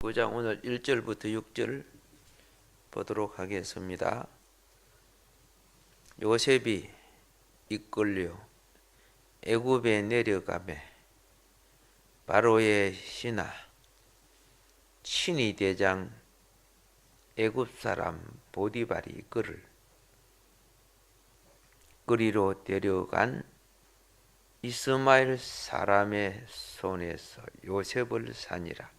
19장 오늘 1절부터 6절 보도록 하겠습니다. 요셉이 이끌려 애굽에 내려가매 바로의 신하 친위 대장 애굽 사람 보디발이 그를 그리로 데려간 이스마엘 사람의 손에서 요셉을 사니라.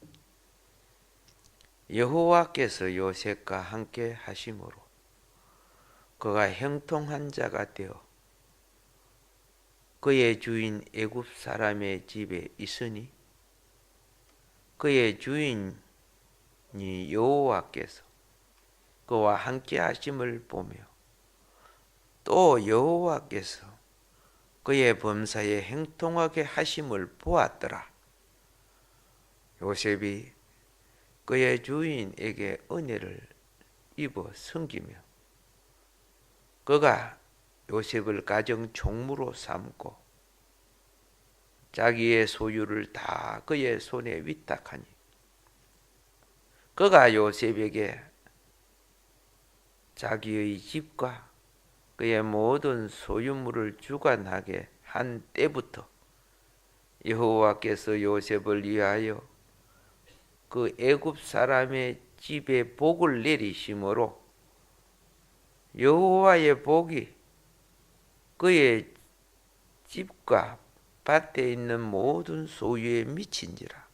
여호와께서 요셉과 함께 하심으로 그가 형통한 자가 되어 그의 주인 애굽 사람의 집에 있으니 그의 주인이 여호와께서 그와 함께 하심을 보며 또 여호와께서 그의 범사에 형통하게 하심을 보았더라. 요셉이 그의 주인에게 은혜를 입어 섬기며 그가 요셉을 가정 총무로 삼고 자기의 소유를 다 그의 손에 위탁하니 그가 요셉에게 자기의 집과 그의 모든 소유물을 주관하게 한 때부터 여호와께서 요셉을 위하여 그 애굽 사람의 집에 복을 내리심으로 여호와의 복이 그의 집과 밭에 있는 모든 소유에 미친지라.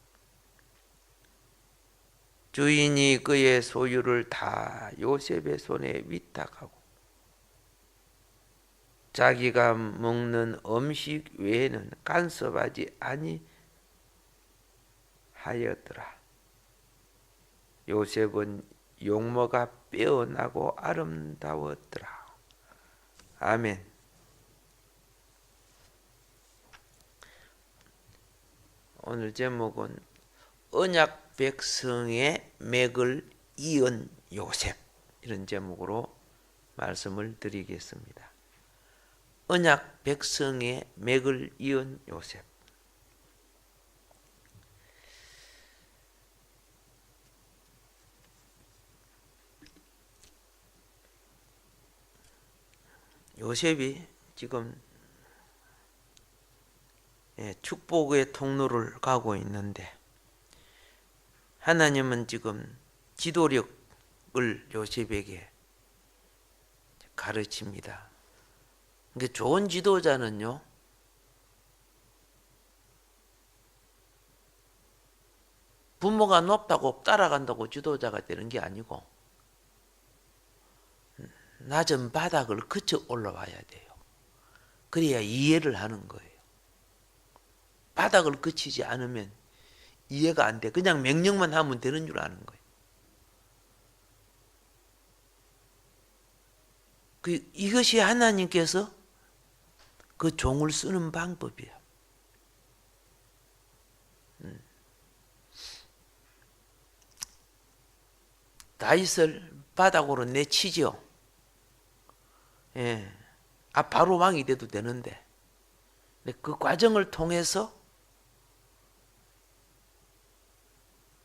주인이 그의 소유를 다 요셉의 손에 위탁하고 자기가 먹는 음식 외에는 간섭하지 아니하였더라. 요셉은 용모가 빼어나고 아름다웠더라. 아멘. 오늘 제목은 언약 백성의 맥을 이은 요셉, 이런 제목으로 말씀을 드리겠습니다. 언약 백성의 맥을 이은 요셉. 요셉이 지금 축복의 통로를 가고 있는데 하나님은 지금 지도력을 요셉에게 가르칩니다. 그러니까 좋은 지도자는요, 부모가 높다고 따라간다고 지도자가 되는 게 아니고 낮은 바닥을 거쳐 올라와야 돼요. 그래야 이해를 하는 거예요. 바닥을 거치지 않으면 이해가 안 돼. 그냥 명령만 하면 되는 줄 아는 거예요. 이것이 하나님께서 그 종을 쓰는 방법이에요. 다윗을 바닥으로 내치죠. 바로 왕이 돼도 되는데, 그 과정을 통해서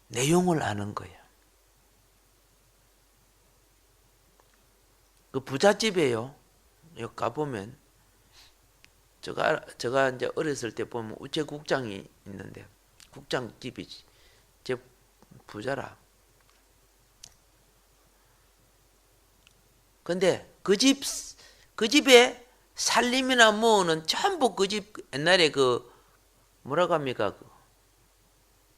내용을 아는 거예요. 그 부잣집에요. 여기 가보면, 제가 이제 어렸을 때 보면 우체국장이 있는데, 국장집이 제 부자라. 근데 그 집에 살림이나 뭐는 전부 그 집 옛날에 뭐라고 합니까? 그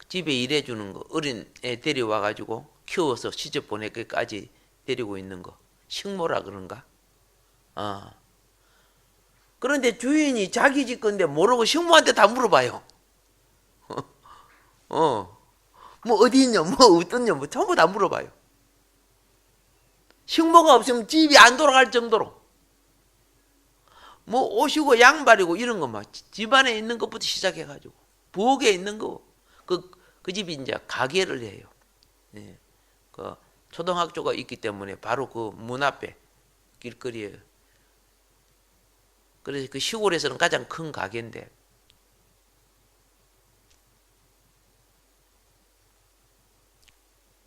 집에 일해주는 거, 어린 애 데려와가지고 키워서 시집 보내기까지 데리고 있는 거. 식모라 그런가? 그런데 주인이 자기 집 건데 모르고 식모한테 다 물어봐요. 뭐 어디 있냐, 뭐 어떻냐, 뭐 전부 다 물어봐요. 식모가 없으면 집이 안 돌아갈 정도로. 뭐 옷이고 양말이고 이런 거 막 집안에 있는 것부터 시작해가지고 부엌에 있는 거 그 집이 이제 가게를 해요. 그 초등학교가 있기 때문에 바로 그 문 앞에 길거리에. 그래서 그 시골에서는 가장 큰 가게인데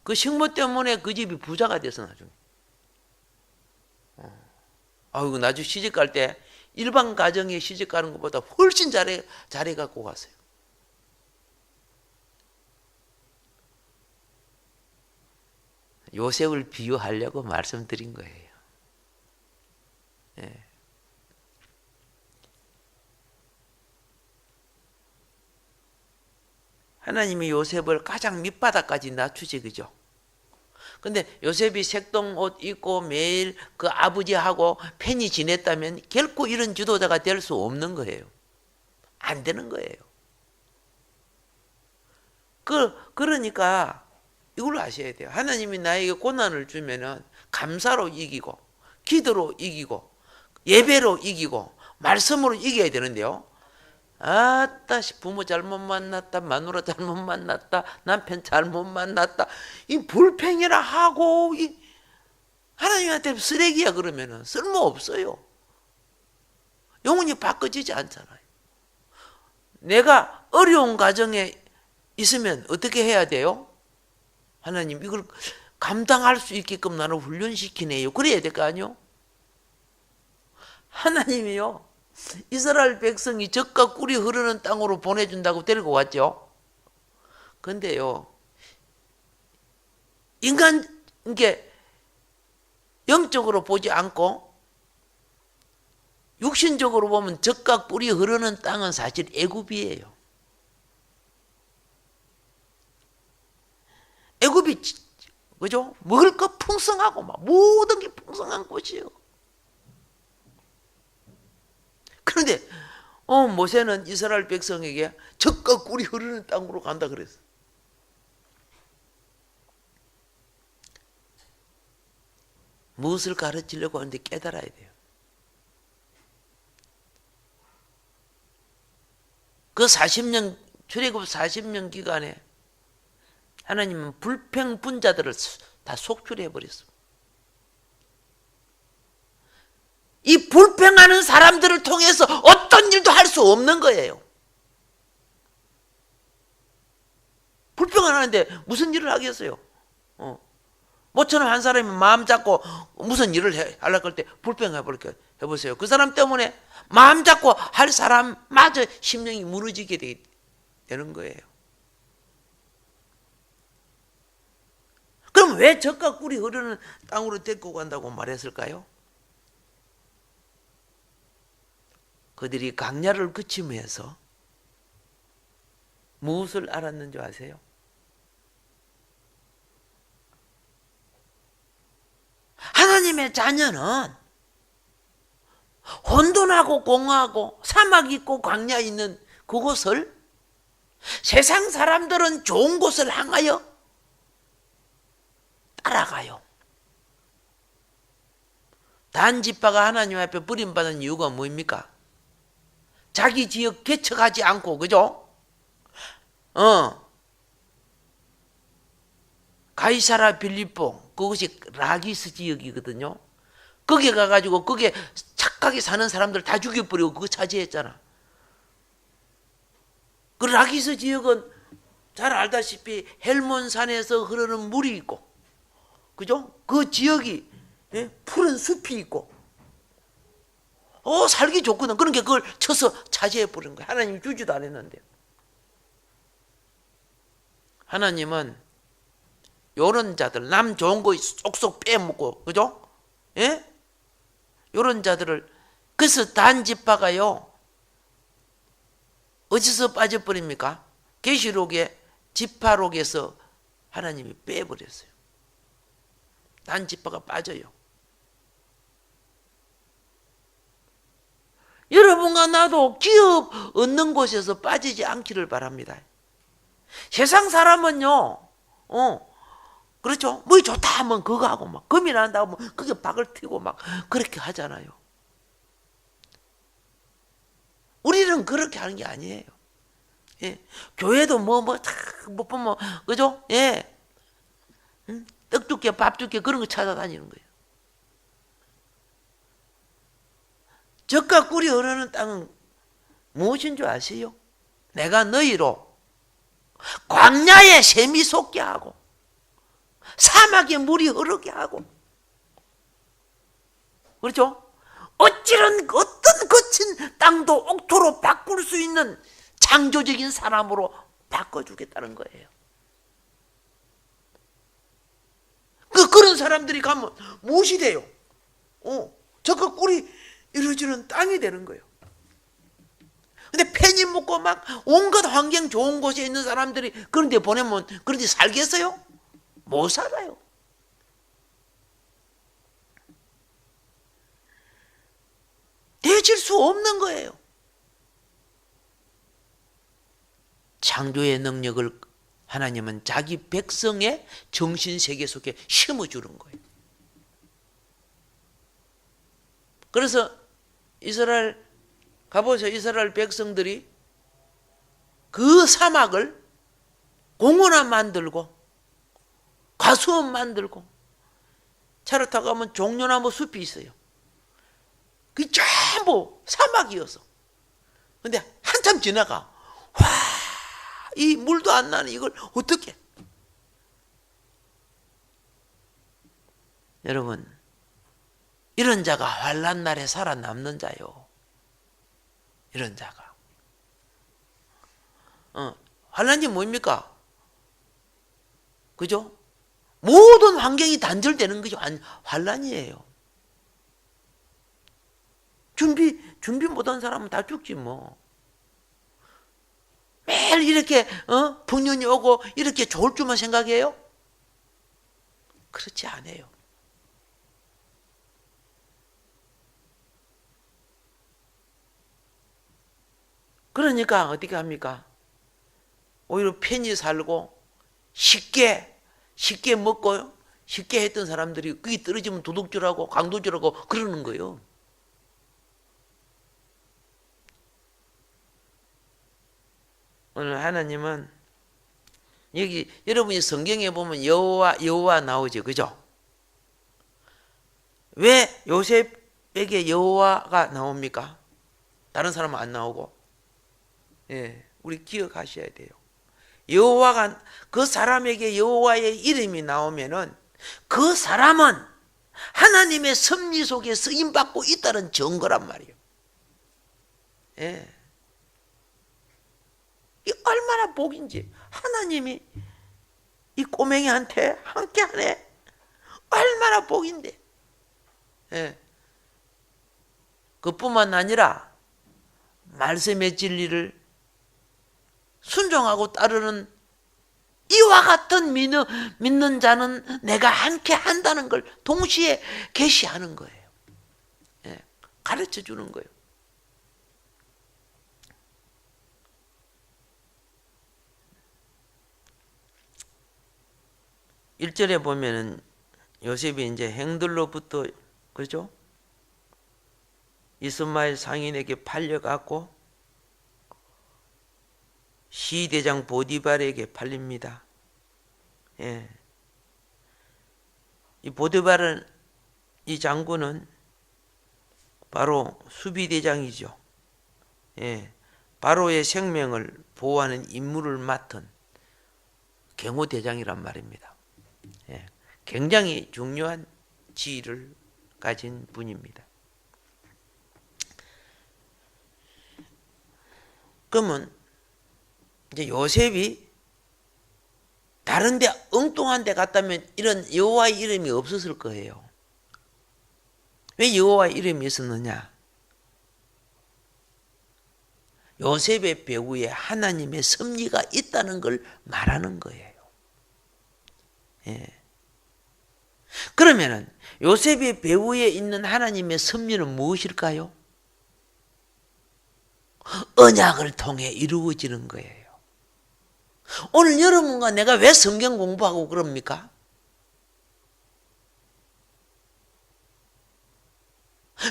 그 식모 때문에 그 집이 부자가 돼서 나중에. 아이고, 나중에 시집 갈 때 일반 가정에 시집 가는 것보다 훨씬 잘해 갖고 갔어요. 요셉을 비유하려고 말씀드린 거예요. 예. 하나님이 요셉을 가장 밑바닥까지 낮추지, 그죠? 근데 요셉이 색동 옷 입고 매일 그 아버지하고 편히 지냈다면 결코 이런 지도자가 될 수 없는 거예요. 안 되는 거예요. 그러니까 이걸로 아셔야 돼요. 하나님이 나에게 고난을 주면은 감사로 이기고, 기도로 이기고, 예배로 이기고, 말씀으로 이겨야 되는데요. 아따, 부모 잘못 만났다, 마누라 잘못 만났다, 남편 잘못 만났다, 이 불평이라 하고, 하나님한테 쓰레기야 그러면은 쓸모없어요. 영혼이 바꿔지지 않잖아요. 내가 어려운 가정에 있으면 어떻게 해야 돼요? 하나님, 이걸 감당할 수 있게끔 나를 훈련시키네요. 그래야 될 거 아니요? 하나님이요, 이스라엘 백성이 젖과 꿀이 흐르는 땅으로 보내준다고 데리고 왔죠. 근데요, 이게 영적으로 보지 않고 육신적으로 보면 젖과 꿀이 흐르는 땅은 사실 애굽이에요. 애굽이, 그죠? 먹을 것 풍성하고 막 모든 게 풍성한 곳이에요. 그런데 모세는 이스라엘 백성에게 젖과 꿀이 흐르는 땅으로 간다 그랬어. 무엇을 가르치려고 하는데 깨달아야 돼요. 그 40년, 출애굽 40년 기간에 하나님은 불평분자들을 다 속출해 버렸어. 이 불평하는 사람들을 통해서 어떤 일도 할 수 없는 거예요. 불평을 하는데 무슨 일을 하겠어요? 모처럼 한 사람이 마음 잡고 무슨 일을 하려고 할 때 불평해볼게요. 해보세요. 그 사람 때문에 마음 잡고 할 사람마저 심령이 무너지게 되는 거예요. 그럼 왜 젖과 꿀이 흐르는 땅으로 데리고 간다고 말했을까요? 그들이 광야를 거치면서 무엇을 알았는 줄 아세요? 하나님의 자녀는 혼돈하고 공허하고 사막 있고 광야 있는 그곳을 세상 사람들은 좋은 곳을 향하여 따라가요. 단지파가 하나님 앞에 버림받은 이유가 뭐입니까? 자기 지역 개척하지 않고, 그죠? 가이사라 빌립보, 그것이 라기스 지역이거든요. 거기 가가지고 거기에 착하게 사는 사람들 다 죽여버리고 그거 차지했잖아. 그 라기스 지역은 잘 알다시피 헬몬산에서 흐르는 물이 있고, 그죠? 그 지역이 푸른 숲이 있고, 살기 좋거든. 그러니까 그걸 쳐서 차지해버린 거야. 하나님이 주지도 않았는데. 하나님은 요런 자들, 남 좋은 거 쏙쏙 빼먹고, 그죠? 예? 요런 자들을, 그래서 단지파가요, 어디서 빠져버립니까? 계시록의 지파록에서 하나님이 빼버렸어요. 단지파가 빠져요. 여러분과 나도 기업 얻는 곳에서 빠지지 않기를 바랍니다. 세상 사람은요, 그렇죠? 뭐 좋다 하면 그거 하고 막 금이 난다고 하면 그게 박을 튀고 막 그렇게 하잖아요. 우리는 그렇게 하는 게 아니에요. 예. 교회도 뭐 보면, 그죠? 예. 떡 줄게, 밥 줄게, 그런 거 찾아다니는 거예요. 젖과 꿀이 흐르는 땅은 무엇인 줄 아세요? 내가 너희로 광야에 샘이 솟게 하고 사막에 물이 흐르게 하고, 그렇죠? 어찌런 어떤 거친 땅도 옥토로 바꿀 수 있는 창조적인 사람으로 바꿔주겠다는 거예요. 그런 사람들이 가면 무엇이 돼요? 저거 꿀이 이루어지는 땅이 되는 거예요. 근데 편히 먹고 막 온갖 환경 좋은 곳에 있는 사람들이 그런 데 보내면 그런 데 살겠어요? 못 살아요. 되질 수 없는 거예요. 창조의 능력을 하나님은 자기 백성의 정신세계 속에 심어주는 거예요. 그래서 이스라엘 가보세요. 이스라엘 백성들이 그 사막을 공원화 만들고 과수원 만들고 차를 타고 가면 종려나무 숲이 있어요. 그게 전부 사막이어서. 근데 한참 지나가 와, 이 물도 안 나는 이걸 어떻게? 여러분, 이런 자가 환난 날에 살아남는 자요. 이런 자가. 환난이 뭡니까? 그죠? 모든 환경이 단절되는 것이 환난이에요. 준비 못한 사람은 다 죽지 뭐. 매일 이렇게 풍년이 오고 이렇게 좋을 줄만 생각해요? 그렇지 않아요. 그러니까 어떻게 합니까? 오히려 편히 살고 쉽게 먹고 쉽게 했던 사람들이 그게 떨어지면 도둑질하고 강도질하고 그러는 거예요. 오늘 하나님은 여기 여러분이 성경에 보면 여호와 나오죠, 그죠? 왜 요셉에게 여호와가 나옵니까? 다른 사람은 안 나오고. 예, 우리 기억하셔야 돼요. 여호와가 그 사람에게 여호와의 이름이 나오면은 그 사람은 하나님의 섭리 속에 쓰임 받고 있다는 증거란 말이에요. 예. 이 얼마나 복인지. 하나님이 이 꼬맹이한테 함께하네. 얼마나 복인데. 예. 그뿐만 아니라 말씀의 진리를 순종하고 따르는 이와 같은 믿는 자는 내가 함께 한다는 걸 동시에 계시하는 거예요. 예. 가르쳐 주는 거예요. 일절에 보면은 요셉이 이제 행들로부터, 그렇죠? 이스마엘 상인에게 팔려갖고 시대장 보디발에게 팔립니다. 예. 이 보디발은, 이 장군은 바로 수비대장이죠. 예. 바로의 생명을 보호하는 임무를 맡은 경호대장이란 말입니다. 예. 굉장히 중요한 지위를 가진 분입니다. 그러면 이제 요셉이 다른 데 엉뚱한 데 갔다면 이런 여호와의 이름이 없었을 거예요. 왜 여호와의 이름이 있었느냐? 요셉의 배후에 하나님의 섭리가 있다는 걸 말하는 거예요. 예. 그러면은 요셉의 배후에 있는 하나님의 섭리는 무엇일까요? 언약을 통해 이루어지는 거예요. 오늘 여러분과 내가 왜 성경 공부하고 그럽니까?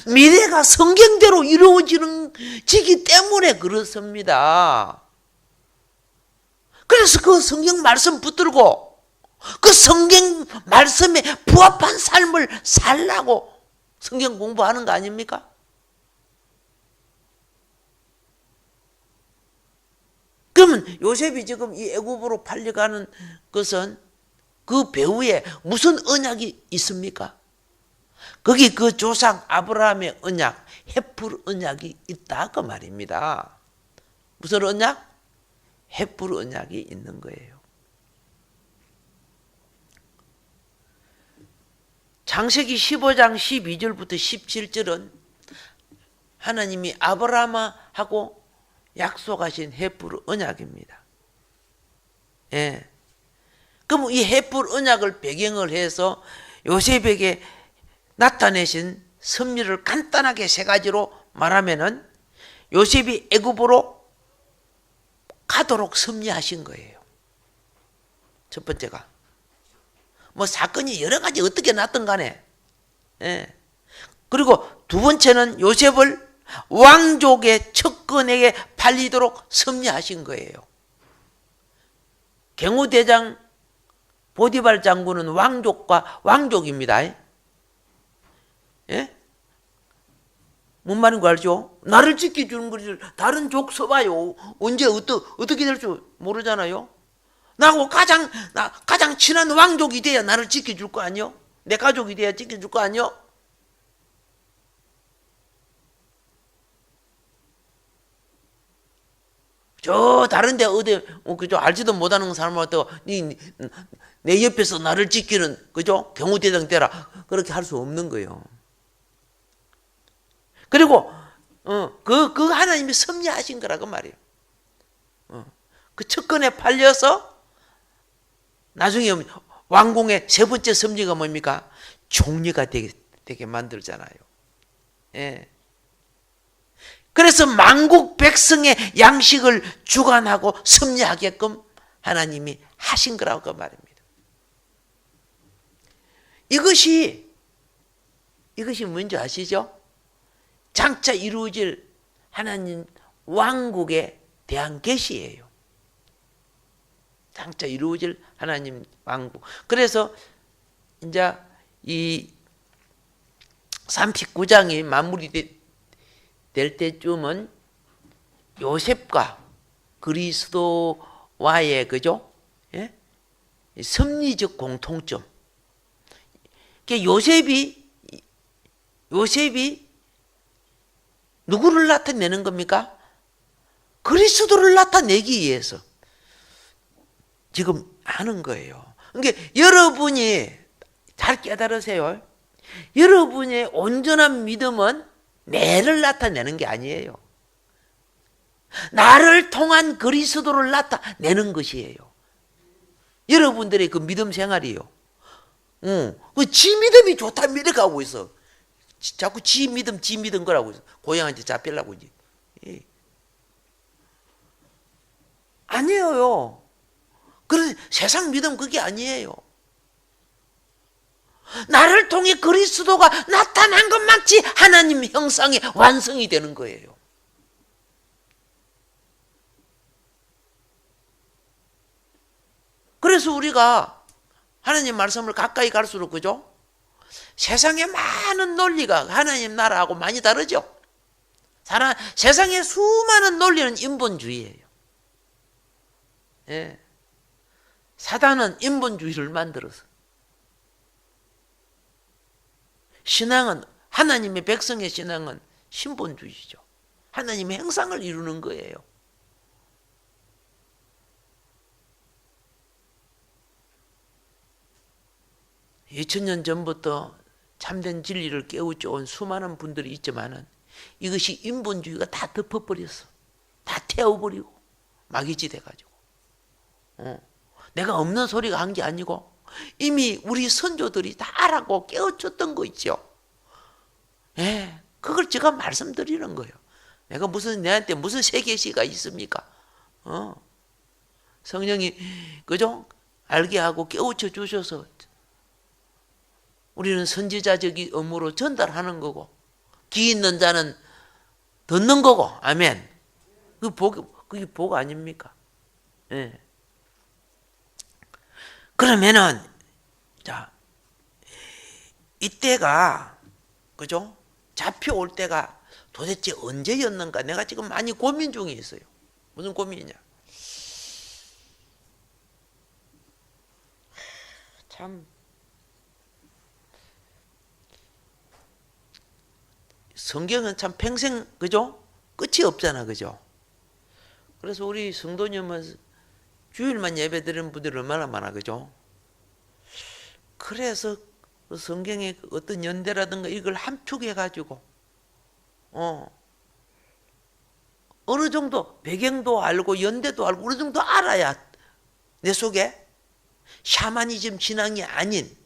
미래가 성경대로 이루어지기 때문에 그렇습니다. 그래서 그 성경 말씀 붙들고 그 성경 말씀에 부합한 삶을 살라고 성경 공부하는 거 아닙니까? 그러면 요셉이 지금 이 애굽으로 팔려가는 것은 그 배후에 무슨 언약이 있습니까? 거기 그 조상 아브라함의 언약, 헤풀 언약이 있다 그 말입니다. 무슨 언약? 헤풀 언약이 있는 거예요. 창세기 15장 12절부터 17절은 하나님이 아브라함하고 약속하신 헤풀 언약입니다. 예. 그럼 이 헤풀 언약을 배경을 해서 요셉에게 나타내신 섭리를 간단하게 세 가지로 말하면은 요셉이 애굽으로 가도록 섭리하신 거예요. 첫 번째가 뭐 사건이 여러 가지 어떻게 났든 간에 예. 그리고 두 번째는 요셉을 왕족의 척근에게 팔리도록 섭리하신 거예요. 경호대장 보디발 장군은 왕족입니다. 예? 뭔 말인 거 알죠? 나를 지켜주는 것을 다른 족 써봐요. 언제 어떻게 될 줄 모르잖아요. 나하고 가장 친한 왕족이 돼야 나를 지켜줄 거 아니요? 내 가족이 돼야 지켜줄 거 아니요? 저 다른데 어디 그죠? 알지도 못하는 사람한테 내 옆에서 나를 지키는 그죠? 경호대장 되라 그렇게 할 수 없는 거예요. 그리고 그 하나님이 섭리하신 거라고 말이에요. 그 척근에 팔려서 나중에 왕궁의 세 번째 섭리가 뭡니까? 종려가 되게 만들잖아요. 예. 그래서 만국 백성의 양식을 주관하고 섭리하게끔 하나님이 하신 거라고 말입니다. 이것이 뭔지 아시죠? 장차 이루어질 하나님 왕국에 대한 계시예요. 장차 이루어질 하나님 왕국. 그래서 이제 이 39장이 마무리될 때쯤은 요셉과 그리스도와의 그죠? 예? 섭리적 공통점. 요셉이 누구를 나타내는 겁니까? 그리스도를 나타내기 위해서 지금 하는 거예요. 그러니까 여러분이 잘 깨달으세요. 여러분의 온전한 믿음은 내를 나타내는 게 아니에요. 나를 통한 그리스도를 나타내는 것이에요. 여러분들의 그 믿음 생활이요. 지 믿음이 좋다 믿어가고 있어. 자꾸 지 믿음 거라고 있어. 고향한테 잡히려고 이제. 아니에요. 그래서 세상 믿음 그게 아니에요. 나를 통해 그리스도가 나타난 것만치 하나님 형상의 완성이 되는 거예요. 그래서 우리가 하나님 말씀을 가까이 갈수록 그죠? 세상에 많은 논리가 하나님 나라하고 많이 다르죠? 세상에 수많은 논리는 인본주의예요. 예. 사단은 인본주의를 만들어서 신앙은 하나님의 백성의 신앙은 신본주의죠. 하나님의 형상을 이루는 거예요. (2000년) 전부터 참된 진리를 깨우쳐 온 수많은 분들이 있지만은 이것이 인본주의가 다 덮어버렸어. 다 태워버리고 마귀지 돼가지고 내가 없는 소리가 한 게 아니고 이미 우리 선조들이 다 알았고 깨우쳤던 거 있죠. 예, 그걸 제가 말씀드리는 거예요. 내한테 무슨 세계시가 있습니까? 성령이 그죠? 알게 하고 깨우쳐 주셔서 우리는 선지자적인 업무로 전달하는 거고 귀 있는 자는 듣는 거고 아멘. 그게 복 아닙니까? 예. 그러면은 자 이때가 그죠? 잡혀올 때가 도대체 언제였는가 내가 지금 많이 고민 중에 있어요. 무슨 고민이냐? 참 성경은 참 평생 그죠? 끝이 없잖아, 그죠? 그래서 우리 성도님은 주일만 예배드리는 분들이 얼마나 많아, 그죠? 그래서 성경의 어떤 연대라든가 이걸 함축해가지고 어느 정도 배경도 알고 연대도 알고 어느 정도 알아야 내 속에 샤머니즘 신앙이 아닌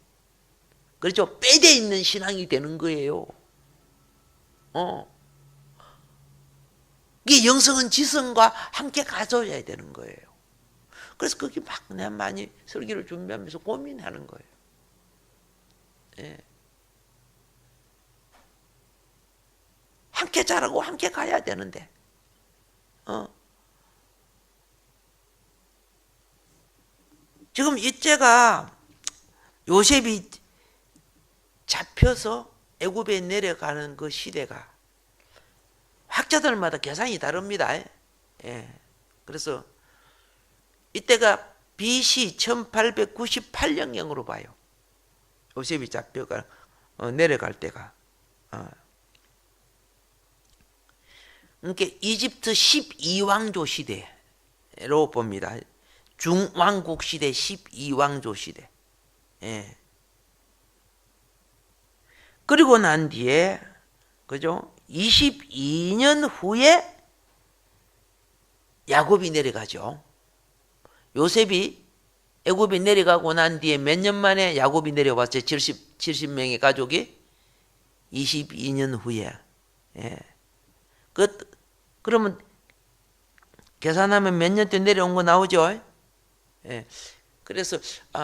그렇죠? 빼져 있는 신앙이 되는 거예요. 이게 영성은 지성과 함께 가져야 되는 거예요. 그래서 거기 막 내가 많이 설교를 준비하면서 고민하는 거예요. 예. 함께 자라고 함께 가야 되는데 지금 이때가 요셉이 잡혀서 애굽에 내려가는 그 시대가 학자들마다 계산이 다릅니다. 예. 그래서 이때가 BC 1898년경으로 봐요. 요셉이 잡혀가 내려갈 때가. 그러니까 이집트 12왕조 시대로 봅니다. 중왕국 시대 12왕조 시대. 예. 그리고 난 뒤에 그죠? 22년 후에 야곱이 내려가죠. 요셉이 애굽에 내려가고 난 뒤에 몇 년 만에 야곱이 내려왔어요. 70명의 가족이 22년 후에. 예. 그러면 계산하면 몇 년 때 내려온 거 나오죠. 예. 그래서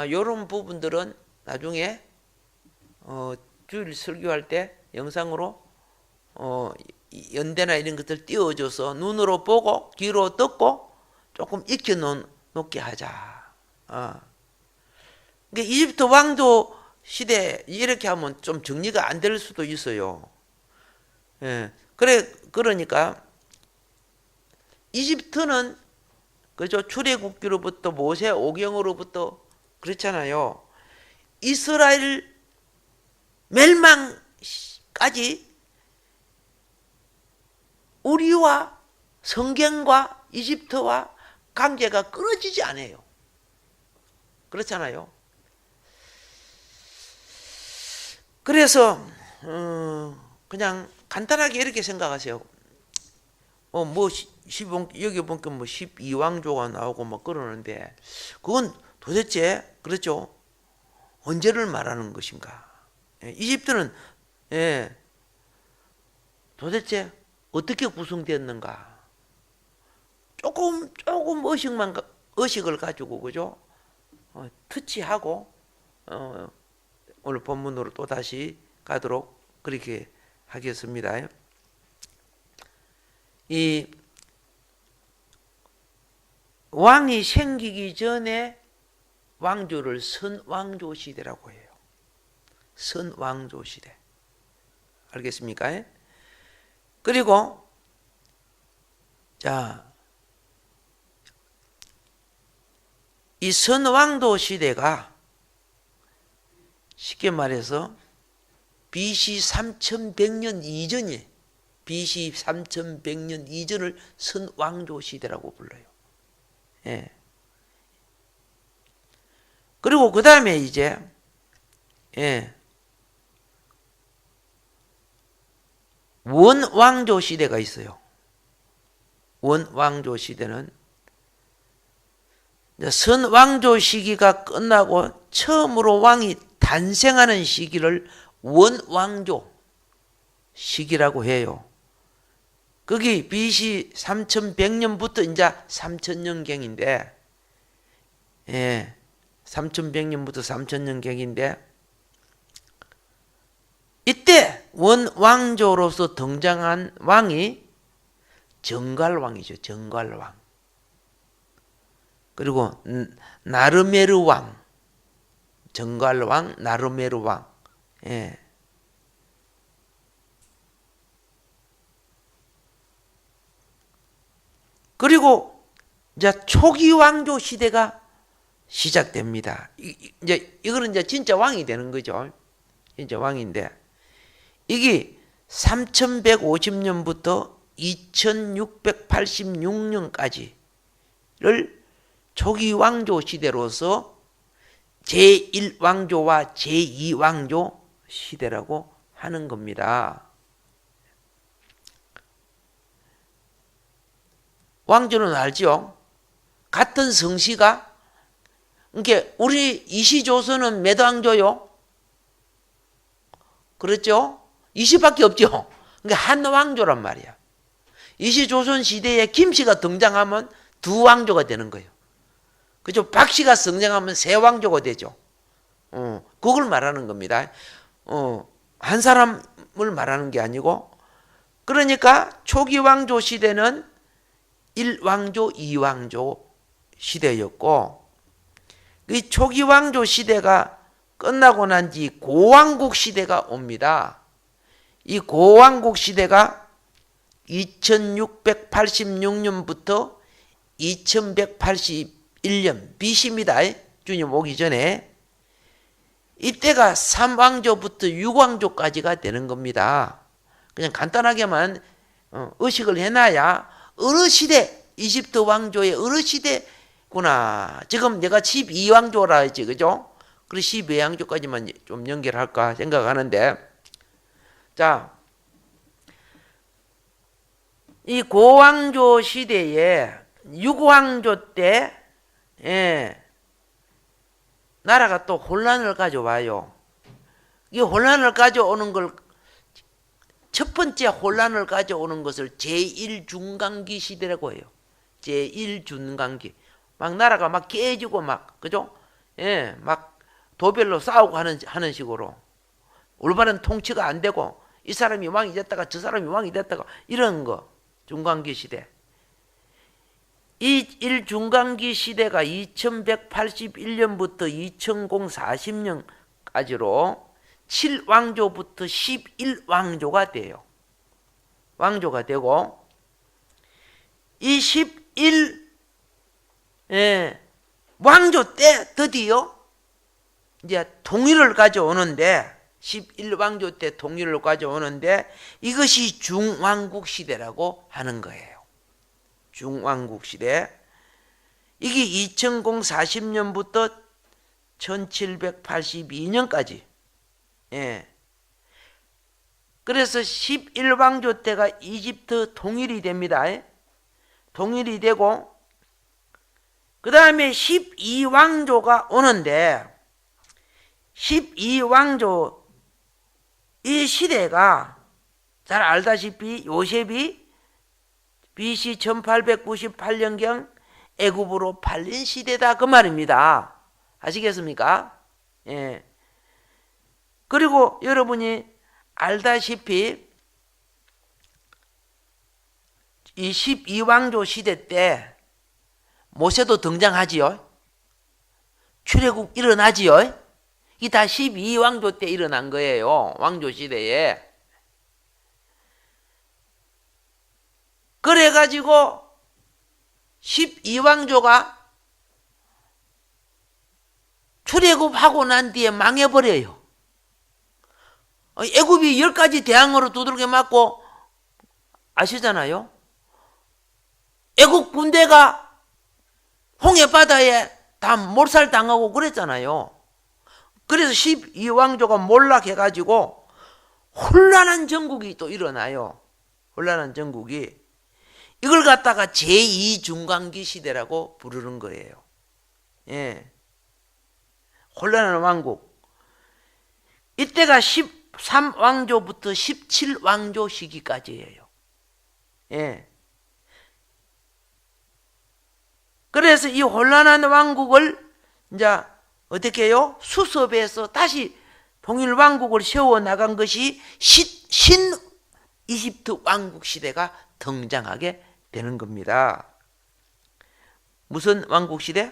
이런 부분들은 나중에 주일 설교할 때 영상으로 연대나 이런 것들 띄워줘서 눈으로 보고 귀로 듣고 조금 익혀 놓게 하자. 그러니까 이집트 왕조 시대 이렇게 하면 좀 정리가 안 될 수도 있어요. 예. 그러니까 이집트는 그죠? 출애굽기로부터 모세 오경으로부터 그렇잖아요. 이스라엘 멸망까지 우리와 성경과 이집트와 관계가 끊어지지 않아요. 그렇잖아요. 그래서 그냥 간단하게 이렇게 생각하세요. 뭐 여기 보니까 뭐 12왕조가 나오고 뭐 그러는데 그건 도대체 그렇죠? 언제를 말하는 것인가? 이집트는 도대체 어떻게 구성되었는가? 조금 의식을 가지고 그죠? 터치하고 오늘 본문으로 또 다시 가도록 그렇게 하겠습니다. 이 왕이 생기기 전에 왕조를 선왕조 시대라고 해요. 선왕조 시대. 알겠습니까? 그리고 자, 이 선왕조 시대가 쉽게 말해서 BC 3100년 이전이 BC 3100년 이전을 선왕조 시대라고 불러요. 예. 그리고 그 다음에 이제 원왕조 시대가 있어요. 원왕조 시대는 선왕조 시기가 끝나고 처음으로 왕이 탄생하는 시기를 원왕조 시기라고 해요. 거기 BC 3100년부터 이제 3000년경인데 3100년부터 3000년경인데 이때 원왕조로서 등장한 왕이 정갈왕이죠. 정갈왕. 그리고 나르메르 왕. 정갈왕, 나르메르 왕. 예. 그리고 이제 초기 왕조 시대가 시작됩니다. 이거는 이제 진짜 왕이 되는 거죠. 진짜 왕인데 이게 3150년부터 2686년까지를 초기 왕조 시대로서 제1왕조와 제2왕조 시대라고 하는 겁니다. 왕조는 알죠? 같은 성씨가 그러니까 우리 이시조선은 몇 왕조요? 그렇죠? 이시밖에 없죠? 그러니까 한 왕조란 말이야. 이시조선 시대에 김씨가 등장하면 두 왕조가 되는 거예요. 그죠? 박씨가 등장하면 세 왕조가 되죠. 그걸 말하는 겁니다. 한 사람을 말하는 게 아니고 그러니까 초기 왕조 시대는 1왕조, 2왕조 시대였고 이 초기 왕조 시대가 끝나고 난 뒤 고왕국 시대가 옵니다. 이 고왕국 시대가 2686년부터 2181년 BC입니다. 주님 오기 전에 이때가 3왕조부터 6왕조까지가 되는 겁니다. 그냥 간단하게만 의식을 해놔야 어느 시대 이집트 왕조의 어느 시대구나. 지금 내가 12왕조라 했지, 그죠? 그래서 12왕조까지만 좀 연결할까 생각하는데, 자, 이 고왕조 시대에 6왕조 때 나라가 또 혼란을 가져와요. 이 혼란을 가져오는 걸 첫 번째 혼란을 가져오는 것을 제1중간기 시대라고 해요. 제1중간기. 막 나라가 막 깨지고 막 그죠? 막 도별로 싸우고 하는 식으로 올바른 통치가 안 되고 이 사람이 왕이 됐다가 저 사람이 왕이 됐다가 이런 거 중간기 시대. 이 1중간기 시대가 2181년부터 2040년까지로 7왕조부터 11왕조가 돼요. 왕조가 되고 이 11왕조 때 드디어 이제 통일을 가져오는데 11왕조 때 통일을 가져오는데 이것이 중왕국 시대라고 하는 거예요. 중왕국 시대. 이게 2040년부터 1782년까지. 그래서 11왕조 때가 이집트 통일이 됩니다. 통일이 되고 그 다음에 12왕조가 오는데 12왕조 이 시대가 잘 알다시피 요셉이 BC 1898년경 애굽으로 팔린 시대다 그 말입니다. 아시겠습니까? 그리고 여러분이 알다시피 이 12왕조 시대 때 모세도 등장하지요. 출애굽 일어나지요. 이게 다 12왕조 때 일어난 거예요. 왕조 시대에. 그래가지고 12왕조가 출애굽하고 난 뒤에 망해버려요. 애굽이 10가지 대항으로 두들겨 맞고 아시잖아요. 애굽 군대가 홍해바다에 다 몰살당하고 그랬잖아요. 그래서 12왕조가 몰락해가지고 혼란한 정국이 또 일어나요. 혼란한 정국이. 이걸 갖다가 제2중간기 시대라고 부르는 거예요. 혼란한 왕국. 이때가 13왕조부터 17왕조 시기까지예요. 그래서 이 혼란한 왕국을 이제 어떻게 해요? 수습해서 다시 통일왕국을 세워나간 것이 신 이집트 왕국 시대가 등장하게 되는 겁니다. 무슨 왕국 시대?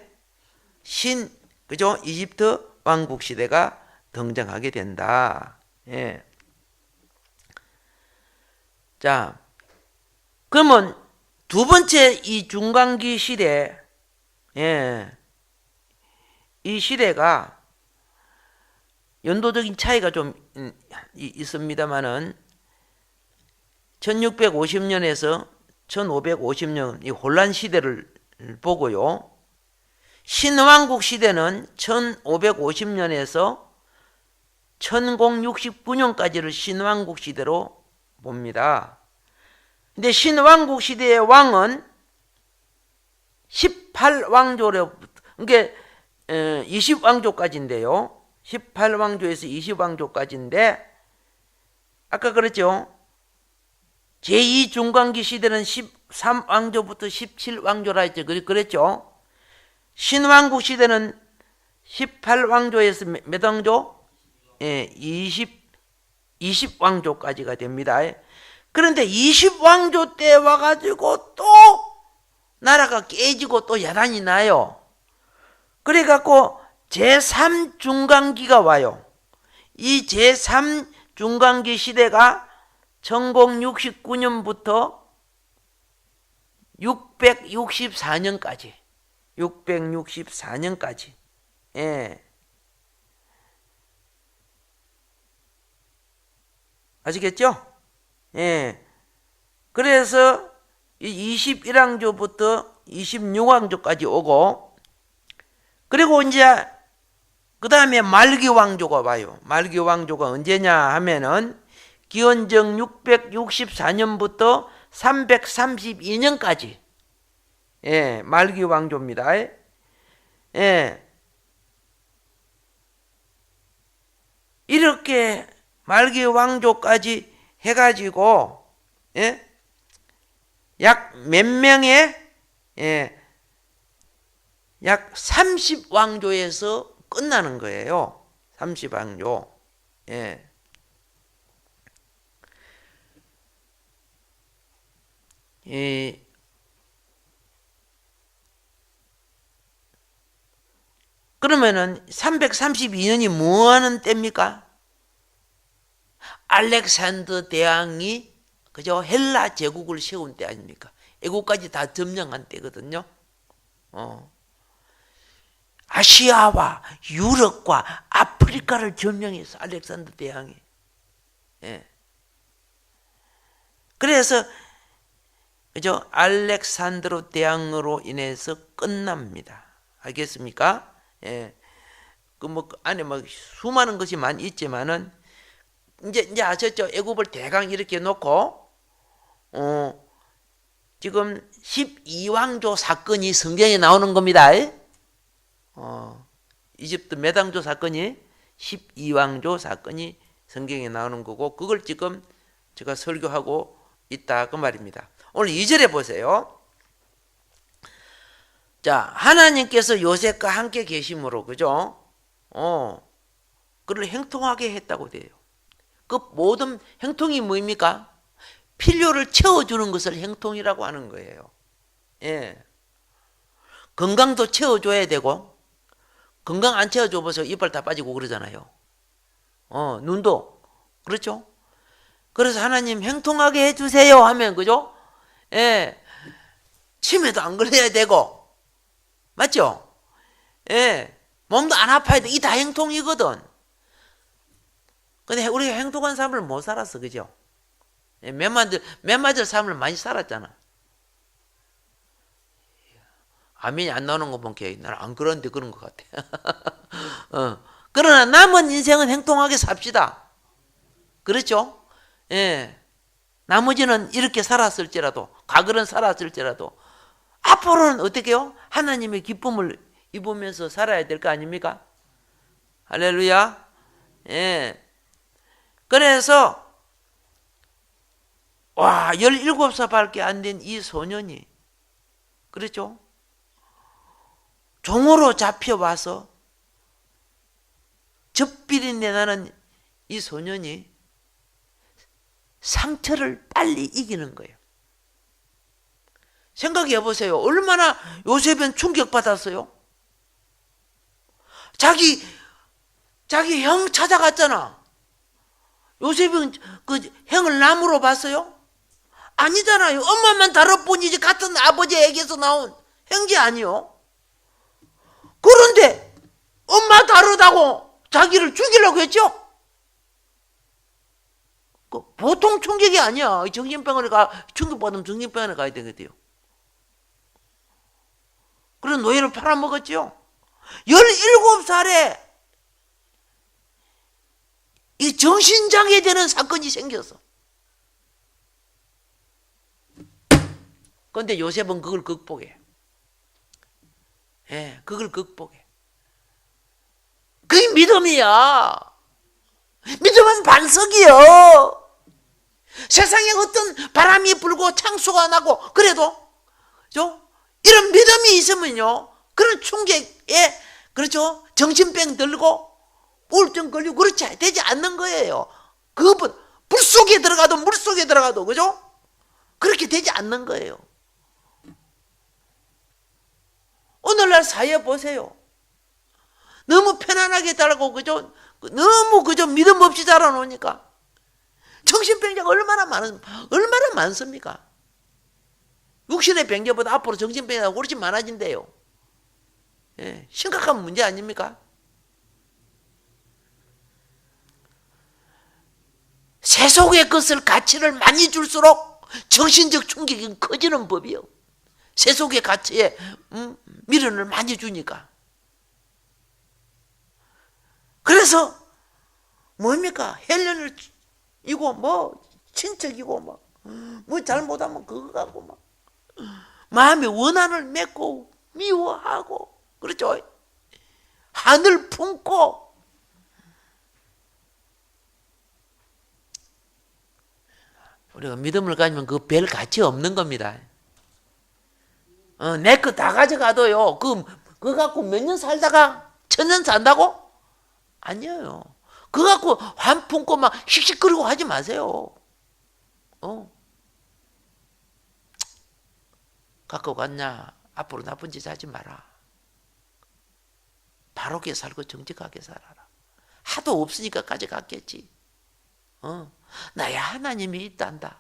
그죠? 이집트 왕국 시대가 등장하게 된다. 자, 그러면 두 번째 이 중간기 시대, 이 시대가 연도적인 차이가 좀 있습니다만은 1650년에서 1550년 이 혼란 시대를 보고요. 신왕국 시대는 1550년에서 1069년까지를 신왕국 시대로 봅니다. 근데 신왕국 시대의 왕은 18왕조로, 그러니까 20왕조까지인데요. 18왕조에서 20왕조까지인데, 아까 그랬죠. 제2중간기 시대는 13왕조부터 17왕조라 했죠. 그랬죠. 신왕국 시대는 18왕조에서 몇 왕조? 20왕조까지가 됩니다. 그런데 20왕조 때 와가지고 또 나라가 깨지고 또 야단이 나요. 그래갖고 제3중간기가 와요. 이 제3중간기 시대가 1069년부터 664년까지. 664년까지. 예. 아시겠죠? 예. 그래서 21왕조부터 26왕조까지 오고, 그리고 이제 그 다음에 말기왕조가 와요. 말기왕조가 언제냐 하면은 기원전 664년부터 332년까지. 예, 말기왕조입니다. 예. 이렇게 말기왕조까지 해가지고, 예? 약 몇 명의, 예, 약 30왕조에서 끝나는 거예요. 30왕조. 예. 그러면은 332년이 뭐 하는 때입니까? 알렉산더 대왕이 그죠? 헬라 제국을 세운 때 아닙니까? 애국까지 다 점령한 때거든요. 아시아와 유럽과 아프리카를 점령해서 알렉산더 대왕이. 예. 그래서 그죠? 알렉산드로 대왕으로 인해서 끝납니다. 알겠습니까? 예. 그 뭐 안에 막 수많은 것이 많이 있지만은 이제 아셨죠? 애굽을 대강 이렇게 놓고 지금 12왕조 사건이 성경에 나오는 겁니다. 이집트 매당조 사건이 12왕조 사건이 성경에 나오는 거고, 그걸 지금 제가 설교하고 있다 그 말입니다. 오늘 2절에 보세요. 자, 하나님께서 요셉과 함께 계심으로, 그죠? 그를 행통하게 했다고 돼요. 그 모든 행통이 뭐입니까? 필요를 채워주는 것을 행통이라고 하는 거예요. 예. 건강도 채워줘야 되고, 건강 안 채워줘 보세요. 이빨 다 빠지고 그러잖아요. 눈도. 그렇죠? 그래서 하나님 행통하게 해주세요 하면, 그죠? 예. 치매도 안 걸려야 되고, 맞죠? 예. 몸도 안 아파야 돼. 이 다 행통이거든. 근데 우리가 행복한 삶을 못 살았어, 그죠? 몇 맞을 삶을 많이 살았잖아. 아멘이 안 나오는 거 보니까 나는 안 그런데 그런 것 같아. 그러나 남은 인생은 행통하게 삽시다. 그렇죠? 예. 나머지는 이렇게 살았을지라도, 과거는 살았을지라도, 앞으로는 어떻게 해요? 하나님의 기쁨을 입으면서 살아야 될 거 아닙니까? 할렐루야. 예. 그래서 17살밖에 안 된 이 소년이, 그렇죠? 종으로 잡혀와서 젖비린내 나는 이 소년이 상처를 빨리 이기는 거예요. 생각해 보세요. 얼마나 요셉은 충격받았어요? 자기 형 찾아갔잖아. 요셉은 그 형을 남으로 봤어요? 아니잖아요. 엄마만 다를 뿐이지 같은 아버지에게서 나온 형제 아니요. 그런데 엄마 다르다고 자기를 죽이려고 했죠. 보통 충격이 아니야. 충격받으면 정신병원에 가야 되거든요. 그런 노예를 팔아먹었죠. 17살에 이 정신장애 되는 사건이 생겼어. 그런데 요셉은 그걸 극복해. 예, 그걸 극복해. 그게 믿음이야. 믿음은 반석이요. 세상에 어떤 바람이 불고 창수가 나고 그래도 이런 믿음이 있으면요, 그런 충격에 그렇죠, 정신병 들고 우울증 걸리고 그렇지 되지 않는 거예요. 그분 불 속에 들어가도 물 속에 들어가도 그죠? 그렇게 되지 않는 거예요. 오늘날 사회 보세요. 너무 편안하게 살고 그죠? 너무 그죠? 믿음 없이 살아놓으니까 정신병자가 얼마나 많습니까? 육신의 병자보다 앞으로 정신병자가 훨씬 많아진대요. 예, 심각한 문제 아닙니까? 세속의 것을 가치를 많이 줄수록 정신적 충격이 커지는 법이요. 세속의 가치에 미련을 많이 주니까. 그래서 뭡니까? 헬련을 이고 뭐 친척이고 뭐 잘못하면 그거 갖고 막 마음에 원한을 맺고 미워하고 그렇죠? 한을 품고 우리가 믿음을 가지면 그 별 가치 없는 겁니다. 내 거 다 가져가도요. 그거 갖고 몇 년 살다가 1000년 산다고? 아니에요. 그거 갖고 환 품고 막 씩씩거리고 하지 마세요. 갖고 갔냐? 앞으로 나쁜 짓 하지 마라. 바르게 살고 정직하게 살아라. 하도 없으니까 가져갔겠지. 나야 하나님이 있단다.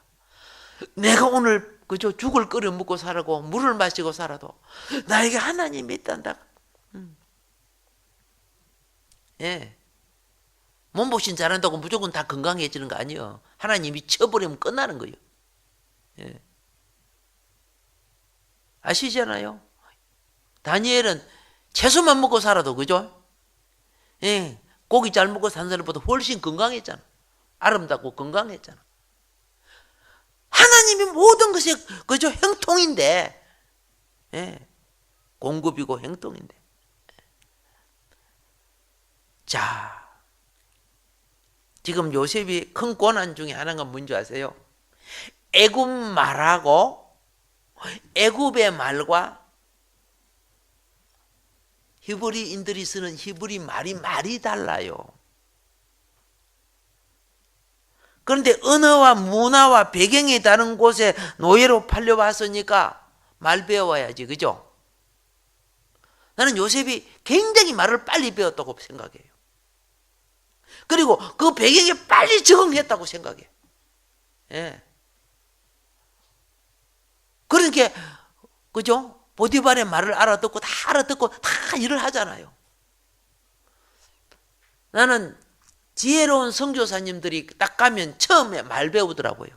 내가 오늘 그저 죽을 끓여 먹고 살고 물을 마시고 살아도 나에게 하나님이 있단다. 예. 몸보신 잘한다고 무조건 다 건강해지는 거 아니에요. 하나님이 쳐버리면 끝나는 거예요. 예. 아시잖아요. 다니엘은 채소만 먹고 살아도 그죠? 예. 고기 잘 먹고 산 사람보다 훨씬 건강했잖아. 아름답고 건강했잖아. 하나님이 모든 것이 그저 형통인데, 예. 공급이고 행동인데. 자, 지금 요셉이 큰 고난 중에 하나가 뭔지 아세요? 애굽 말하고 애굽의 말과 히브리인들이 쓰는 히브리 말이 달라요. 그런데 언어와 문화와 배경이 다른 곳에 노예로 팔려왔으니까 말 배워야지, 그죠? 나는 요셉이 굉장히 말을 빨리 배웠다고 생각해요. 그리고 그 배경에 빨리 적응했다고 생각해. 예. 그러니까 그죠? 보디발의 말을 알아듣고 다 일을 하잖아요. 나는 지혜로운 선교사님들이 딱 가면 처음에 말 배우더라고요.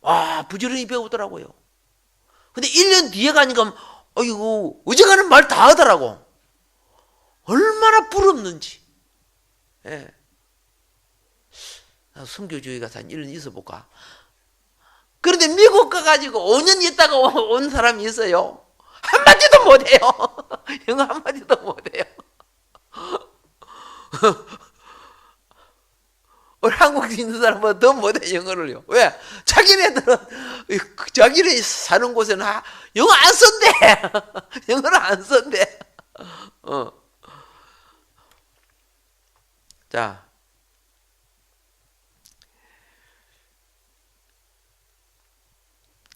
와, 부지런히 배우더라고요. 근데 1년 뒤에 가니까 어이구, 어지간한 말 다 하더라고. 얼마나 부럽는지. 예. 선교주의 가서 한 1년 있어볼까. 그런데 미국 가가지고 5년 있다가 온 사람이 있어요. 한마디도 못해요. 영어 한마디도 못해요. 우리 한국에 있는 사람보다 더 못해, 영어를요. 왜? 자기네들은 자기네 사는 곳에는 영어 안 쓴대. 영어를 안 쓴대. 자,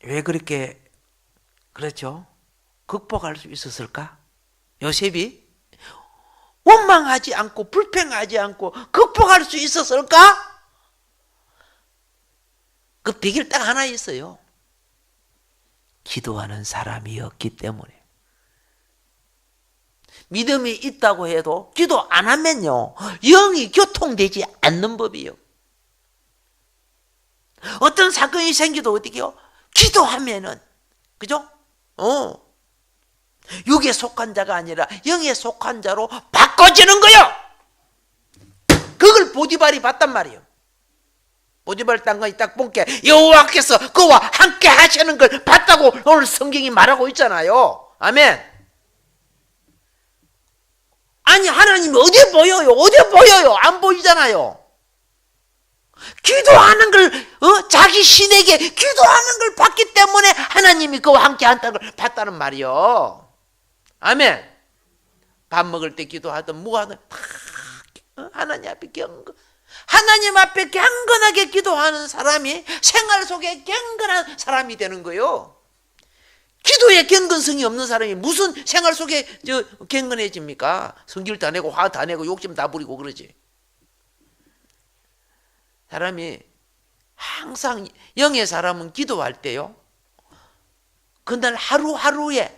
왜 그렇게 그렇죠? 극복할 수 있었을까? 요셉이 원망하지 않고 불평하지 않고 극복할 수 있었을까? 그 비결 딱 하나 있어요. 기도하는 사람이었기 때문에. 믿음이 있다고 해도 기도 안 하면요, 영이 교통되지 않는 법이요. 어떤 사건이 생기도 어떻게 해요? 기도하면은, 그죠? 육에 속한 자가 아니라 영에 속한 자로 바꿔지는 거요. 그걸 보디발이 봤단 말이에요. 보디발 땅간이 딱 본게 여호와께서 그와 함께 하시는 걸 봤다고 오늘 성경이 말하고 있잖아요. 아멘. 아니, 하나님이 어디 보여요? 어디 보여요? 안 보이잖아요. 기도하는 걸, 자기 신에게 기도하는 걸 봤기 때문에 하나님이 그와 함께 한다는 걸 봤다는 말이요. 아멘. 밥 먹을 때 기도하든 뭐 하든 하나님 앞에 하나님 앞에 경건하게 기도하는 사람이 생활 속에 경건한 사람이 되는 거요. 기도에 경건성이 없는 사람이 무슨 생활 속에 경건해집니까? 성질 다 내고 화 다 내고 욕심 다 부리고 그러지. 사람이 항상, 영의 사람은 기도할 때요, 그날 하루하루에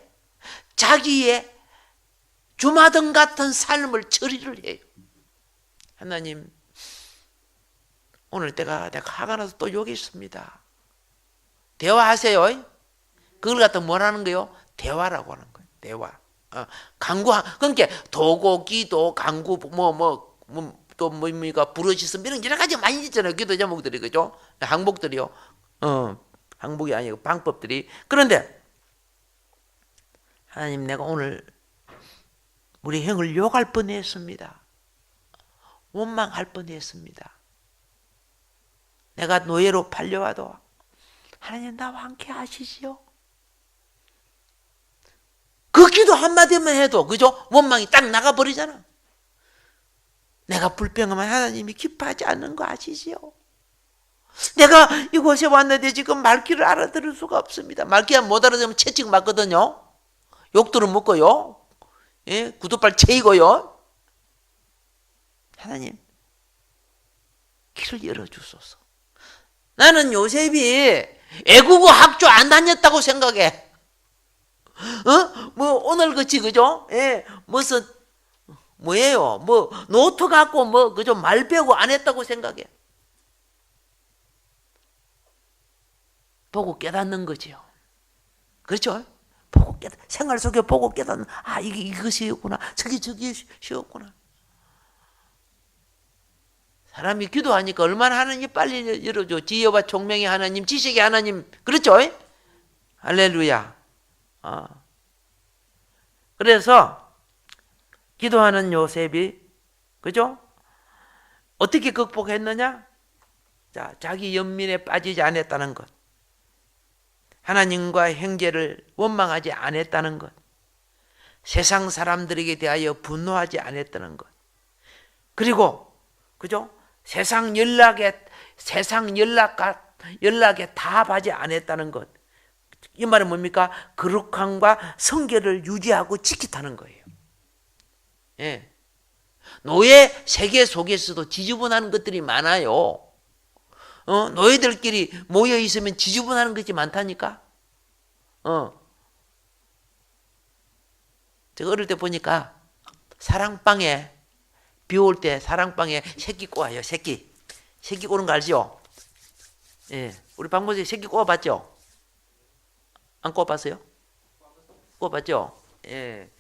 자기의 주마등 같은 삶을 처리를 해요. 하나님, 오늘 내가 화가 나서 또 여기 있습니다. 대화하세요. 그걸 갖다 뭐라는 거요? 대화라고 하는 거예요. 대화. 강구. 그러니까 도고, 기도, 강구, 또 뭡니까? 부르짖음, 이런 여러 가지 많이 있잖아요. 기도 제목들이, 그죠? 항목들이요. 항목이 아니고 방법들이. 그런데 하나님, 내가 오늘 우리 형을 욕할 뻔했습니다. 원망할 뻔했습니다. 내가 노예로 팔려와도 하나님 나와 함께 하시지요. 그 기도 한마디만 해도, 그죠? 원망이 딱 나가버리잖아. 내가 불평하면 하나님이 기뻐하지 않는 거 아시지요? 내가 이곳에 왔는데 지금 말귀를 알아들을 수가 없습니다. 말귀가 못 알아들으면 채찍 맞거든요. 욕들은 먹고요. 예? 구두발 채이고요. 하나님, 길을 열어주소서. 나는 요셉이 애국어 학교 안 다녔다고 생각해. 뭐 오늘 그치, 그죠? 예, 무슨 뭐예요? 뭐 노트 갖고 그죠? 말 배우고 안 했다고 생각해. 보고 깨닫는 거지요. 그렇죠? 보고 생활 속에 보고 깨닫는, 이것이었구나. 저기였구나. 사람이 기도하니까 얼마나 하나님 빨리 열어줘. 지혜와 총명의 하나님, 지식의 하나님. 그렇죠? 할렐루야. 그래서 기도하는 요셉이, 그죠? 어떻게 극복했느냐? 자, 자기 연민에 빠지지 않았다는 것. 하나님과 형제를 원망하지 않았다는 것. 세상 사람들에게 대하여 분노하지 않았다는 것. 그리고, 그죠? 세상 연락에 답하지 않았다는 것. 이 말은 뭡니까? 거룩함과 성결을 유지하고 지키다는 거예요. 예. 노예 세계 속에서도 지저분한 것들이 많아요. 노예들끼리 모여 있으면 지저분한 것이 많다니까. 제가 어릴 때 보니까 사랑방에, 비 올 때 사랑방에 새끼 꼬아요. 새끼 꼬는 거 알죠? 예. 우리 방문에 새끼 꼬아봤죠? 안 꼬아봤어요? 꼬아봤죠? 예.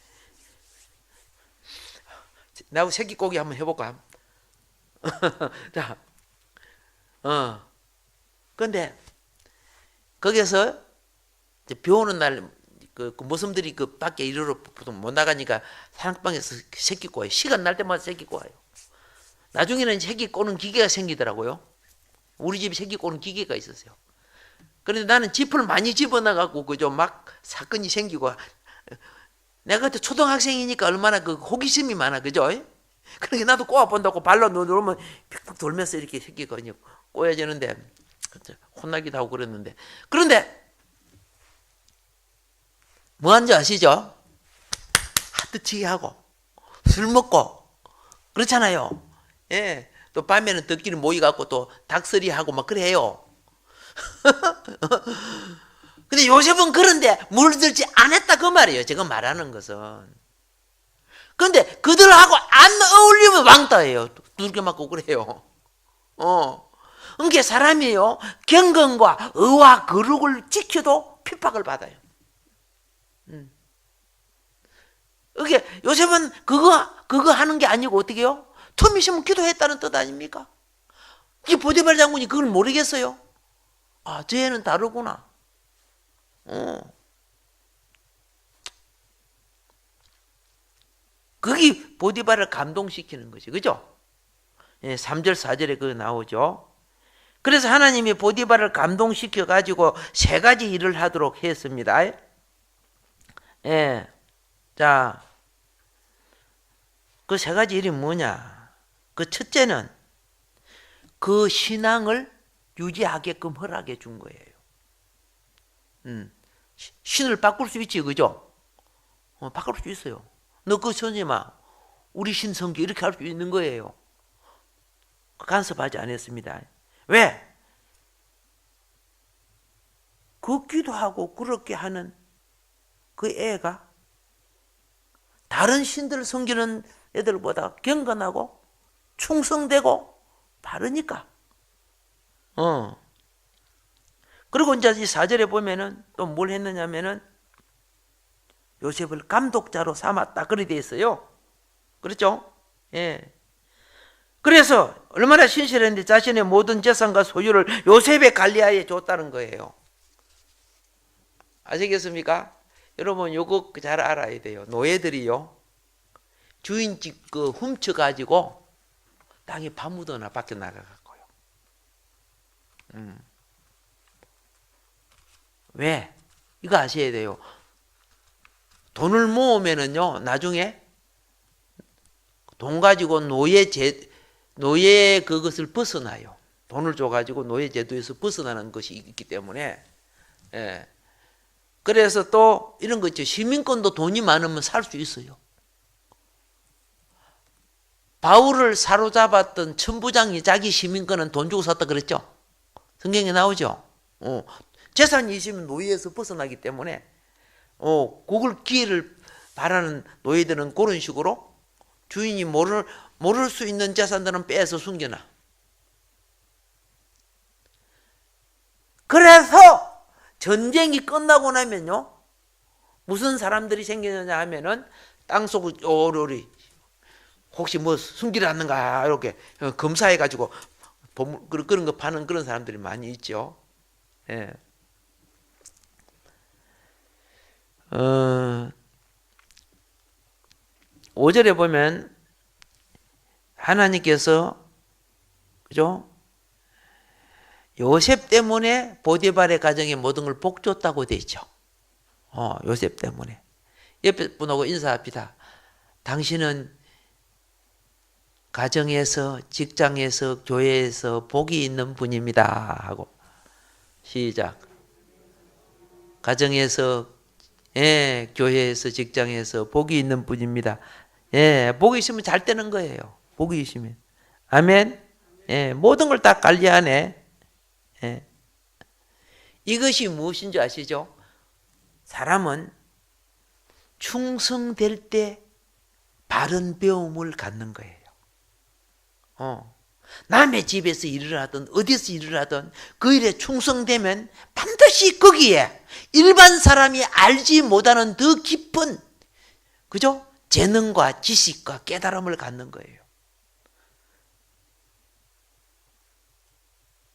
나하고 새끼 꼬기 한번 해볼까? 자, 근데 거기서 비 오는 날 그 모섬들이 그 밖에 이리로 보통 못 나가니까 사랑방에서 새끼 꼬아요. 시간 날 때마다 새끼 꼬아요. 나중에는 새끼 꼬는 기계가 생기더라고요. 우리 집에 새끼 꼬는 기계가 있었어요. 그런데 나는 짚을 많이 집어넣어갖고 그죠, 막 사건이 생기고. 내가 그때 초등학생이니까 얼마나 그 호기심이 많아, 그죠? 그러니까 나도 꼬아본다고 발로 누르면 픽픽 돌면서 이렇게 새끼가 꼬여지는데 혼나기도 하고 그랬는데, 그런데 뭐 하는지 아시죠? 하트치기 하고 술 먹고 그렇잖아요. 예, 또 밤에는 덕끼리 모이갖고 또 닭서리 하고 막 그래요. 근데 요셉은 그런데 물들지 않았다 그 말이에요. 제가 말하는 것은 그런데 그들하고 안 어울리면 왕따예요. 두들겨 맞고 그래요. 그러니까 사람이요, 경건과 의와 거룩을 지켜도 핍박을 받아요. 그게 요셉은 그거 하는 게 아니고 어떻게 해요? 틈이 있으면 기도했다는 뜻 아닙니까? 이 보디발 장군이 그걸 모르겠어요? 아, 저 애는 다르구나. 그게 보디발을 감동시키는 거지. 그죠? 3절, 4절에 그거 나오죠. 그래서 하나님이 보디발을 감동시켜 가지고 세 가지 일을 하도록 했습니다. 예. 자, 그 세 가지 일이 뭐냐? 그 첫째는 그 신앙을 유지하게끔 허락해 준 거예요. 신을 바꿀 수 있지, 그죠? 바꿀 수 있어요. 너 그 선생님아, 우리 신 성기 이렇게 할 수 있는 거예요. 간섭하지 않았습니다. 왜? 걷기도 하고 그렇게 하는 그 애가 다른 신들 섬기는 애들보다 경건하고 충성되고 바르니까. 그리고 이제 이 4절에 보면은 또 뭘 했느냐면은 요셉을 감독자로 삼았다. 그렇게 돼 있어요. 그렇죠? 예. 그래서 얼마나 신실했는데 자신의 모든 재산과 소유를 요셉의 관리하에 줬다는 거예요. 아시겠습니까? 여러분 요거 잘 알아야 돼요. 노예들이요, 주인집 그 훔쳐가지고 땅에 밥 묻어나 밖에 나가갖고요. 왜? 이거 아셔야 돼요. 돈을 모으면은요, 나중에 돈 가지고 노예 그것을 벗어나요. 돈을 줘가지고 노예 제도에서 벗어나는 것이 있기 때문에. 예. 그래서 또 이런 거 있죠. 시민권도 돈이 많으면 살 수 있어요. 바울을 사로잡았던 천부장이 자기 시민권은 돈 주고 샀다 그랬죠. 성경에 나오죠. 재산이 있으면 노예에서 벗어나기 때문에 그걸 기회를 바라는 노예들은 그런 식으로 주인이 모를 수 있는 재산들은 빼서 숨겨놔. 그래서 전쟁이 끝나고 나면요, 무슨 사람들이 생기느냐 하면은 땅속을 오로리 혹시 뭐 숨기놨는가 이렇게 검사해가지고 그런 거 파는 그런 사람들이 많이 있죠. 예. 5절에 보면 하나님께서, 그죠? 요셉 때문에 보디발의 가정에 모든 걸 복 줬다고 돼 있죠. 요셉 때문에. 옆에 분하고 인사합시다. 당신은 가정에서, 직장에서, 교회에서 복이 있는 분입니다 하고 시작. 가정에서, 교회에서, 직장에서 복이 있는 분입니다. 복이 있으면 잘 되는 거예요. 복이 있으면. 아멘. 모든 걸 다 관리하네. 이것이 무엇인 줄 아시죠? 사람은 충성될 때 바른 배움을 갖는 거예요. 남의 집에서 일을 하든 어디서 일을 하든 그 일에 충성되면 반드시 거기에 일반 사람이 알지 못하는 더 깊은, 그죠? 재능과 지식과 깨달음을 갖는 거예요.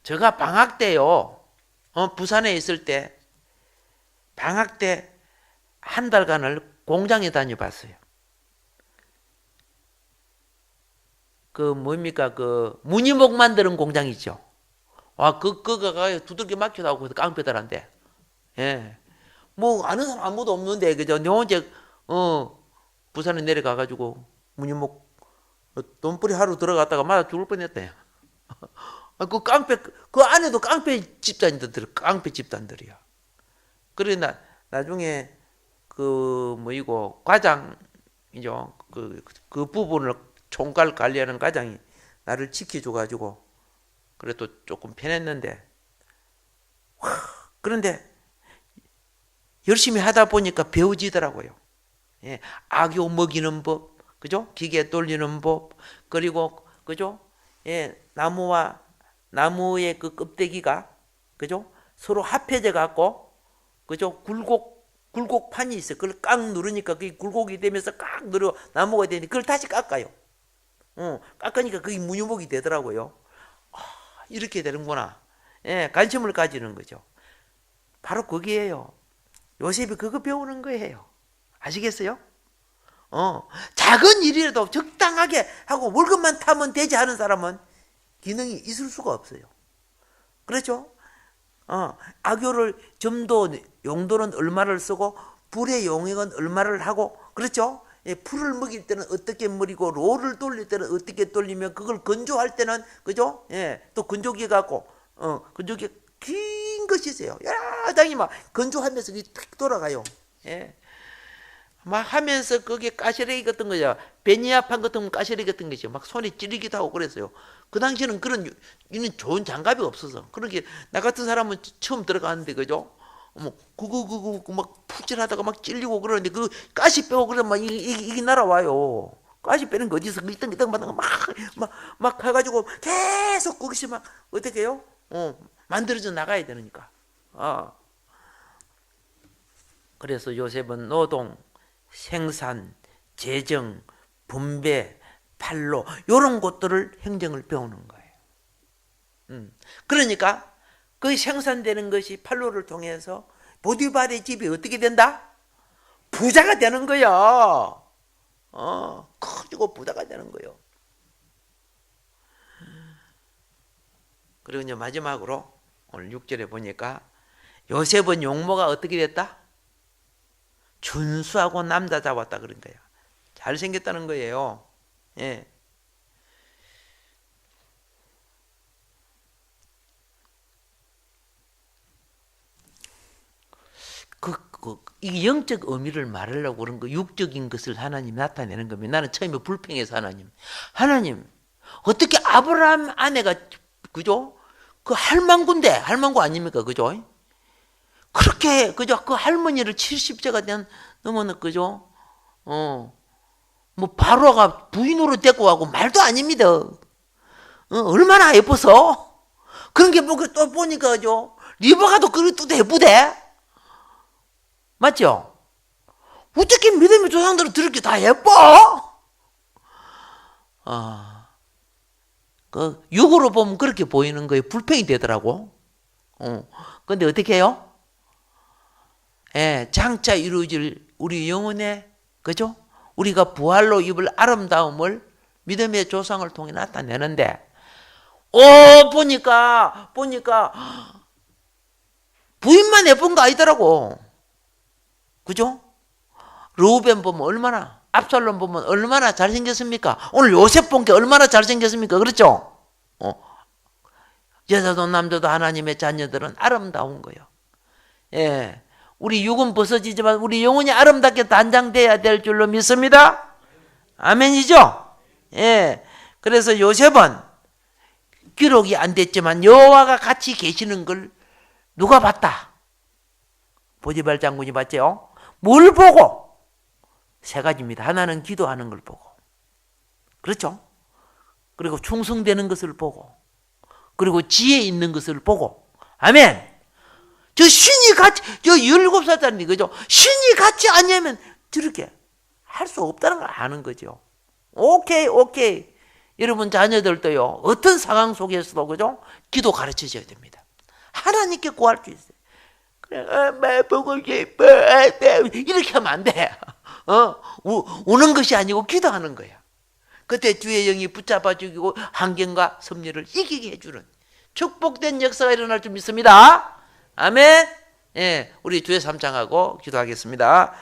제가 방학 때요, 부산에 있을 때 방학 때 한 달간을 공장에 다녀봤어요. 그 뭡니까, 그 무늬목 만드는 공장 있죠. 그거가 두들겨 막히다 하고 깡패들한테. 뭐 아는 사람 아무도 없는데, 그죠? 내 혼자 부산에 내려가가지고 무늬목 돈벌이 하러 들어갔다가 맞아 죽을 뻔했대요. 그 깡패, 그 안에도 깡패 집단들이야. 그래 나중에 그 뭐이고 과장이죠. 그 부분을 총괄 관리하는 과장이 나를 지켜줘가지고 그래도 조금 편했는데, 그런데 열심히 하다 보니까 배워지더라고요. 악교 먹이는 법, 그죠? 기계 돌리는 법, 그리고 그죠? 예, 나무의 그 껍데기가 그죠? 서로 합해져 갖고 그죠? 굴곡판이 있어요. 그걸 꽉 누르니까 그게 굴곡이 되면서 꽉 누르 나무가 되니 그걸 다시 깎아요. 깎으니까 그게 무유목이 되더라고요. 이렇게 되는구나. 예, 관심을 가지는 거죠. 바로 거기에요. 요셉이 그거 배우는 거예요. 아시겠어요? 작은 일이라도 적당하게 하고 월급만 타면 되지 하는 사람은 기능이 있을 수가 없어요. 그렇죠? 악교를 점도 용도는 얼마를 쓰고 불의 용액은 얼마를 하고 그렇죠? 예, 풀을 먹일 때는 어떻게 먹이고 롤을 돌릴 때는 어떻게 돌리면 그걸 건조할 때는 그죠? 예, 또 건조기 갖고 건조기 긴 것이 있어요. 야당이 막 건조하면서 탁 돌아가요. 예. 막 하면서 그게 가시래기 같은 거죠. 베니아판 같은 가시래기 같은 거죠. 막 손이 찌르기도 하고 그랬어요. 그 당시에는 그런 이는 좋은 장갑이 없어서 그렇게 나 같은 사람은 처음 들어가는데 그죠? 막 푸질하다가 막 찔리고 그러는데 그 가시 빼고 그러면 막 이게 날아와요. 가시 빼는 거 어디서 이땅이땅 막 해가지고 계속 거기서 막 어떻게 해요? 만들어져 나가야 되니까. 그래서 요셉은 노동, 생산, 재정, 분배, 판로 이런 것들을 행정을 배우는 거예요. 그러니까 그 생산되는 것이 판로를 통해서 보디발의 집이 어떻게 된다? 부자가 되는 거야. 커지고 부자가 되는 거예요. 그리고 이제 마지막으로 오늘 6절에 보니까 요셉은 용모가 어떻게 됐다? 준수하고 남자 잡았다 그런 거예요. 잘생겼다는 거예요. 예. 이 영적 의미를 말하려고 그런 거, 육적인 것을 하나님 나타내는 겁니다. 나는 처음에 불평해서 하나님, 어떻게 아브라함 아내가, 그죠? 그 할망구인데, 할망구 아닙니까? 그죠? 그렇게, 그죠? 그 할머니를 70세가 넘어는, 그죠? 바로가 부인으로 데리고 가고 말도 아닙니다. 얼마나 예뻐서? 그런 게 또 보니까, 그죠? 리버가도 그것도 예쁘대? 맞죠? 어떻게 믿음의 조상들은 저렇게 다 예뻐? 그 육으로 보면 그렇게 보이는 거예요. 불평이 되더라고. 근데 어떻게 해요? 예, 장차 이루어질 우리 영혼의, 그죠? 우리가 부활로 입을 아름다움을 믿음의 조상을 통해 나타내는데, 보니까, 부인만 예쁜 거 아니더라고. 그죠? 르우벤 보면 얼마나, 압살롬 보면 얼마나 잘생겼습니까? 오늘 요셉 본 게 얼마나 잘생겼습니까? 그렇죠? 여자도 남자도 하나님의 자녀들은 아름다운 거예요. 예. 우리 육은 벗어지지만 우리 영혼이 아름답게 단장돼야 될 줄로 믿습니다. 아멘이죠? 예. 그래서 요셉은 기록이 안 됐지만 여호와가 같이 계시는 걸 누가 봤다? 보디발 장군이 봤죠? 뭘 보고? 세 가지입니다. 하나는 기도하는 걸 보고, 그렇죠? 그리고 충성되는 것을 보고, 그리고 지혜 있는 것을 보고. 아멘. 저 신이 같이, 저 17살짜리, 그죠? 신이 같이 아니면 저렇게 할 수 없다는 걸 아는 거죠. 오케이. 여러분 자녀들도요, 어떤 상황 속에서도, 그죠? 기도 가르쳐 줘야 됩니다. 하나님께 구할 수 있어요. 그래, 엄마 보고 싶어. 이렇게 하면 안 돼. 우는 것이 아니고 기도하는 거야. 그때 주의 영이 붙잡아 주고 환경과 섭리를 이기게 해주는 축복된 역사가 일어날 줄 믿습니다. 아멘. 예, 우리 주의 삼창하고 기도하겠습니다.